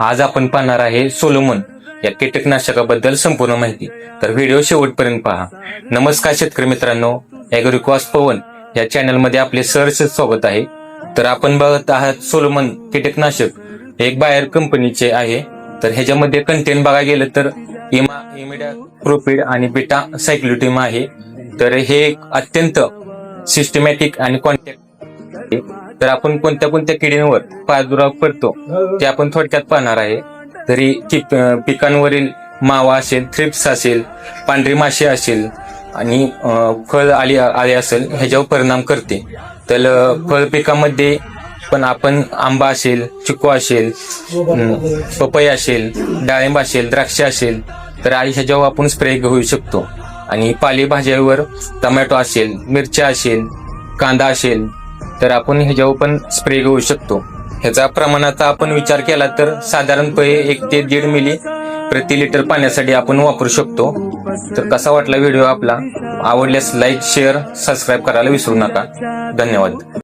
आज आपण पाहणार आहे सोलोमन या कीटकनाशकाबद्दल संपूर्ण माहिती। तर व्हिडिओ शेवटपर्यंत पहा। नमस्कार शेतकरी मित्रांनो, ॲग्रोरिक्वास पवन या चॅनल मध्ये आपले सहर्ष स्वागत आहे। तर आपण बघत आहात सोलोमन कीटकनाशक एक बायर कंपनीचे आहे। तर ह्याच्यामध्ये कंटेंट बघायला गेलं तर इमिडाक्लोप्रिड आणि बीटा सायक्लोटीम आहे। तर हे एक अत्यंत सिस्टमॅटिक आणि कॉन्टॅक्ट। तर आपण कोणत्या कोणत्या किडींवर प्रादुर्भाव पडतो ते आपण थोडक्यात पाहणार आहे। तरी पिकांवरील मावा असेल, थ्रिप्स असेल, पांढरी माशी असेल आणि फळ आली असेल ह्याच्यावर परिणाम करते। तर फळ पिकामध्ये पण आपण आंबा असेल, चिकू असेल, पपई असेल, डाळिंब असेल, द्राक्ष असेल तर ह्याच्यावर आपण स्प्रे घेऊ शकतो। आणि पालेभाज्यावर टोमॅटो असेल, मिरच्या असेल, कांदा असेल तर आपण ह्याच्यावर पण स्प्रे घेऊ शकतो। ह्याचा प्रमाणाचा आपण विचार केला तर साधारणपणे 1 ते 1.5 मिली प्रति लिटर पाण्यासाठी आपण वापरू शकतो। तर कसा वाटला व्हिडिओ आपला? आवडल्यास लाईक, शेअर, सबस्क्राईब करायला विसरू नका। धन्यवाद।